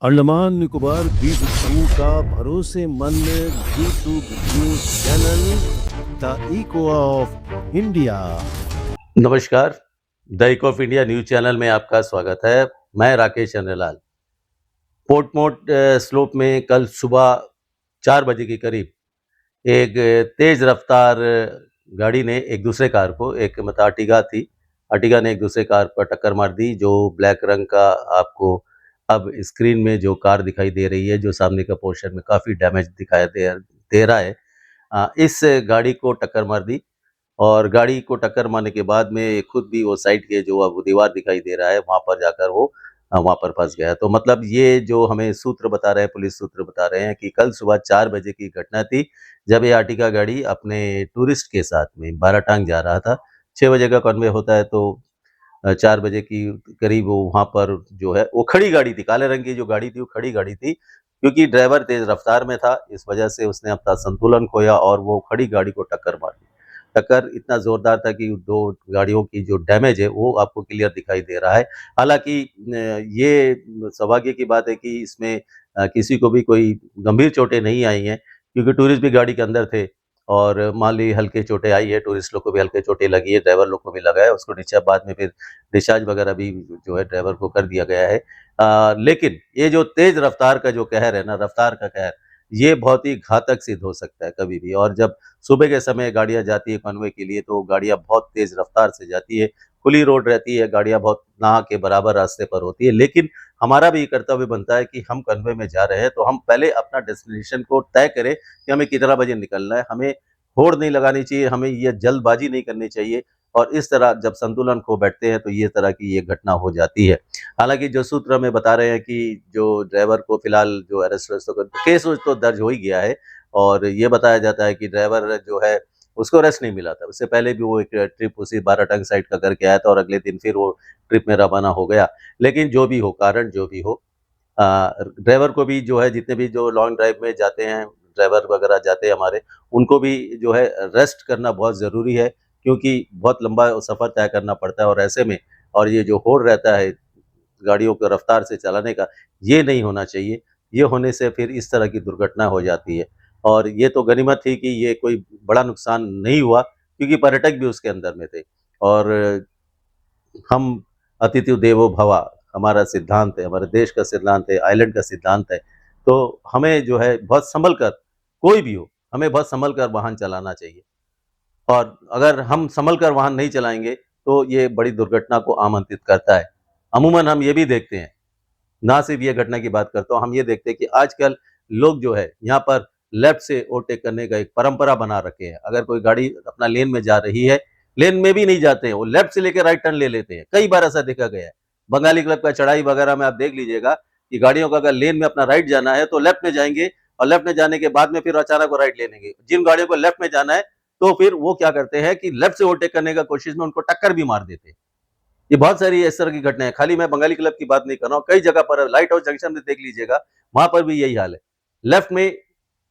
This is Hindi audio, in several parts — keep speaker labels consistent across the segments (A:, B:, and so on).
A: अंडमान निकोबार द्वीप समूह का भरोसेमंद YouTube news channel The Echo of India.
B: नमस्कार, The Echo of India news channel में आपका स्वागत है। मैं राकेश चंद्रलाल। पोर्टमोट स्लोप में कल सुबह 4 बजे के करीब एक तेज रफ्तार गाड़ी ने एक दूसरे कार को, एक मतलब अर्टिगा थी, अर्टिगा ने एक दूसरे कार पर टक्कर मार दी। जो ब्लैक रंग का आपको अब स्क्रीन में जो कार दिखाई दे रही है, जो सामने का पोर्शन में काफ़ी डैमेज दिखाई दे रहा है, इस गाड़ी को टक्कर मार दी। और गाड़ी को टक्कर मारने के बाद में खुद भी वो साइड के जो अब दीवार दिखाई दे रहा है, वहाँ पर जाकर वो वहाँ पर फँस गया। तो मतलब ये जो हमें सूत्र बता रहे हैं, पुलिस सूत्र बता रहे हैं कि कल सुबह 4 बजे की घटना थी, जब ये अर्टिगा गाड़ी अपने टूरिस्ट के साथ में बाराटांग जा रहा था। 6 बजे का कन्वे होता है, तो 4 बजे की करीब वो वहाँ पर जो है, वो खड़ी गाड़ी थी, काले रंग की जो गाड़ी थी वो खड़ी गाड़ी थी। क्योंकि ड्राइवर तेज़ रफ्तार में था, इस वजह से उसने अपना संतुलन खोया और वो खड़ी गाड़ी को टक्कर मार दी। टक्कर इतना ज़ोरदार था कि 2 गाड़ियों की जो डैमेज है वो आपको क्लियर दिखाई दे रहा है। हालाँकि ये सौभाग्य की बात है कि इसमें किसी को भी कोई गंभीर चोटें नहीं आई हैं, क्योंकि टूरिस्ट भी गाड़ी के अंदर थे। और मान ली हल्की चोटें आई है, टूरिस्ट लोग को भी हल्की चोटें लगी है, ड्राइवर लोग को भी लगा है। उसको डिस्चार्ज बाद में फिर डिस्चार्ज वगैरह भी जो है ड्राइवर को कर दिया गया है। लेकिन ये जो तेज़ रफ्तार का जो कहर है ना, रफ्तार का कहर, ये बहुत ही घातक सिद्ध हो सकता है कभी भी। और जब सुबह के समय गाड़ियाँ जाती है कन्वे के लिए, तो गाड़ियाँ बहुत तेज़ रफ्तार से जाती है, खुली रोड रहती है, गाड़ियाँ बहुत ना के बराबर रास्ते पर होती है। लेकिन हमारा भी कर्तव्य बनता है कि हम कन्वे में जा रहे हैं, तो हम पहले अपना डेस्टिनेशन को तय करें कि हमें कितना बजे निकलना है। हमें होड़ नहीं लगानी चाहिए, हमें ये जल्दबाजी नहीं करनी चाहिए। और इस तरह जब संतुलन खो बैठते हैं, तो ये तरह की ये घटना हो जाती है। हालाँकि जो सूत्र हमें बता रहे हैं कि जो ड्राइवर को फिलहाल जो अरेस्ट केस तो दर्ज हो ही गया है। और ये बताया जाता है कि ड्राइवर जो है, उसको रेस्ट नहीं मिला था। उससे पहले भी वो एक ट्रिप उसी बाराटांग साइड का करके आया था और अगले दिन फिर वो ट्रिप में रवाना हो गया। लेकिन जो भी हो, कारण जो भी हो, ड्राइवर को भी जो है, जितने भी जो लॉन्ग ड्राइव में जाते हैं, ड्राइवर वगैरह जाते हैं हमारे, उनको भी जो है रेस्ट करना बहुत ज़रूरी है, क्योंकि बहुत लंबा सफ़र तय करना पड़ता है। और ऐसे में, और ये जो होड़ रहता है गाड़ियों को रफ्तार से चलाने का, ये नहीं होना चाहिए। ये होने से फिर इस तरह की दुर्घटना हो जाती है। और ये तो गनीमत थी कि ये कोई बड़ा नुकसान नहीं हुआ, क्योंकि पर्यटक भी उसके अंदर में थे। और हम अतिथि देवो भव हमारा सिद्धांत है, हमारे देश का सिद्धांत है, आइलैंड का सिद्धांत है। तो हमें जो है बहुत सँभल कर, कोई भी हो, हमें बहुत सँभल कर वाहन चलाना चाहिए। और अगर हम सँभल कर वाहन नहीं चलाएँगे, तो ये बड़ी दुर्घटना को आमंत्रित करता है। अमूमन हम ये भी देखते हैं, ना सिर्फ ये घटना की बात करता हूँ, हम ये देखते हैं कि आजकल लोग जो है यहाँ पर लेफ्ट से ओवरटेक करने का एक परंपरा बना रखे हैं। अगर कोई गाड़ी अपना लेन में जा रही है, लेन में भी नहीं जाते हैं, वो लेफ्ट से लेकर राइट टर्न ले लेते हैं। कई बार ऐसा देखा गया है। बंगाली क्लब का चढ़ाई वगैरह में आप देख लीजिएगा कि गाड़ियों का अगर लेन में अपना राइट जाना है, तो लेफ्ट में जाएँगे और लेफ्ट में जाने के बाद में फिर अचानक वो राइट ले लेंगे। जिन गाड़ियों को लेफ्ट में जाना है, तो फिर वो क्या करते हैं कि लेफ्ट से ओवरटेक करने का कोशिश में उनको टक्कर भी मार देते हैं। ये बहुत सारी इस तरह की घटनाएँ, खाली मैं बंगाली क्लब की बात नहीं कर रहा हूँ, कई जगह पर लाइट हाउस जंक्शन में देख लीजिएगा, वहाँ पर भी यही हाल है। लेफ्ट में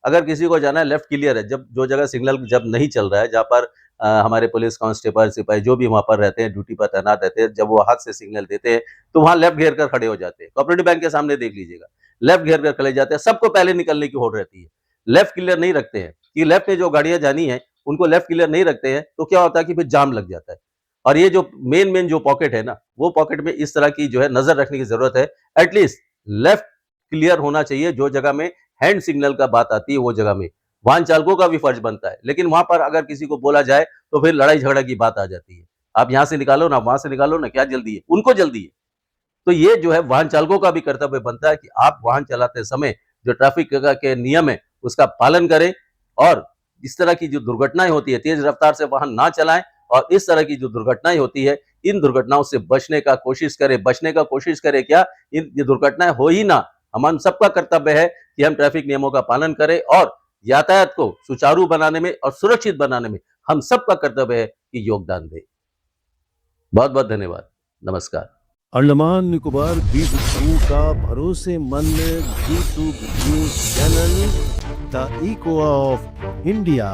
B: अगर किसी को जाना है, लेफ्ट क्लियर है, जब जो जगह सिग्नल जब नहीं चल रहा है, जहाँ पर हमारे पुलिस कांस्टेबल, सिपाही जो भी वहाँ पर रहते हैं, ड्यूटी पर तैनात रहते हैं, जब वो हाथ से सिग्नल देते हैं, तो वहाँ लेफ्ट घेर कर खड़े हो जाते हैं। कोऑपरेटिव बैंक के सामने देख लीजिएगा, लेफ्ट घेर कर खड़े जाते हैं, सबको पहले निकलने की होड़ रहती है। लेफ्ट क्लियर नहीं रखते हैं, कि लेफ्ट में जो गाड़ियाँ जानी है, उनको लेफ्ट क्लियर नहीं रखते हैं, तो क्या होता है कि फिर जाम लग जाता है। और ये जो मेन जो पॉकेट है ना, वो पॉकेट में इस तरह की जो है नज़र रखने की ज़रूरत है। एटलीस्ट लेफ्ट क्लियर होना चाहिए, जो जगह में हैंड सिग्नल का बात आती है, वो जगह में। वाहन चालकों का भी फर्ज बनता है, लेकिन वहाँ पर अगर किसी को बोला जाए, तो फिर लड़ाई झगड़ा की बात आ जाती है। आप यहाँ से निकालो ना, वहाँ से निकालो ना, क्या जल्दी है? उनको जल्दी है। तो ये जो है वाहन चालकों का भी कर्तव्य बनता है कि आप वाहन चलाते समय जो ट्रैफिक के नियम है, उसका पालन करें। और इस तरह की जो दुर्घटनाएँ होती है, तेज़ रफ्तार से वाहन ना चलाएँ। और इस तरह की जो दुर्घटनाएँ होती है, इन दुर्घटनाओं से बचने का कोशिश करें। बचने का कोशिश करें क्या, इन ये दुर्घटनाएँ हो ही ना। हम सबका कर्तव्य है कि हम ट्रैफिक नियमों का पालन करें, और यातायात को सुचारू बनाने में और सुरक्षित बनाने में हम सबका कर्तव्य है कि योगदान दें। बहुत-बहुत धन्यवाद। नमस्कार।
A: अंडमान निकोबार द्वीप समूह का भरोसेमंद YouTube news channel The Echo of India.